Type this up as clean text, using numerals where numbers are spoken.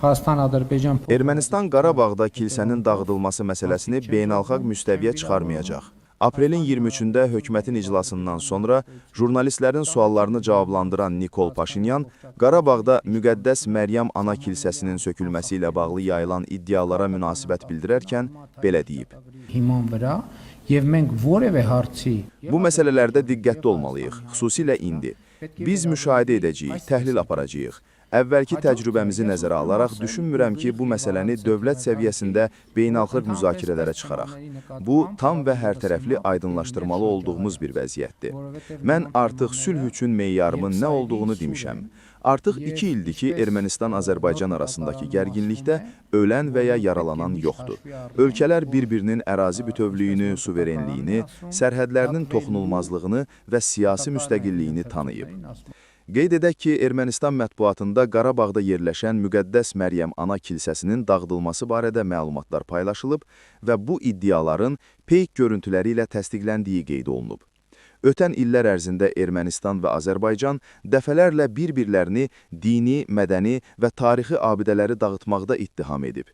Azərbaycan Ermənistan Qarabağda kilsənin dağıdılması məsələsini beynəlxalq müstəviyə çıxarmayacaq. Aprelin 23-də hökumətin iclasından sonra jurnalistlərin suallarını cavablandıran Nikol Paşinyan Qarabağda müqəddəs Məryəm Ana kilsəsinin sökülməsi ilə bağlı yayılan iddialara münasibət bildirərkən belə deyib. հիման վրա եւ մենք որևէ հարցի Bu məsələlərdə diqqətli olmalıyıq, xüsusilə indi. Biz müşahidə edəcəyik, təhlil aparacağıq. Əvvəlki təcrübəmizi nəzərə alaraq düşünmürəm ki, bu məsələni dövlət səviyyəsində beynəlxalq müzakirələrə çıxaraq. Bu, tam və hərtərəfli aydınlaşdırmalı olduğumuz bir vəziyyətdir. Mən artıq sülh üçün meyarımın nə olduğunu demişəm. Artıq 2 ildir ki, Ermənistan-Azərbaycan arasındakı gərginlikdə ölən və ya yaralanan yoxdur. Ölkələr bir-birinin ərazi bütövlüyünü, suverenliyini, sərhədlərinin toxunulmazlığını və siyasi müstəqilliyini tanıyıb. Qeyd edək ki, Ermənistan mətbuatında Qarabağda yerləşən müqəddəs Məryəm Ana kilsəsinin dağıdılması barədə məlumatlar paylaşılıb və bu iddiaların peyk görüntüləri ilə təsdiqləndiyi qeyd olunub. Ötən illər ərzində Ermənistan və Azərbaycan dəfələrlə bir-birlərini dini, mədəni və tarixi abidələri dağıtmaqda ittiham edib.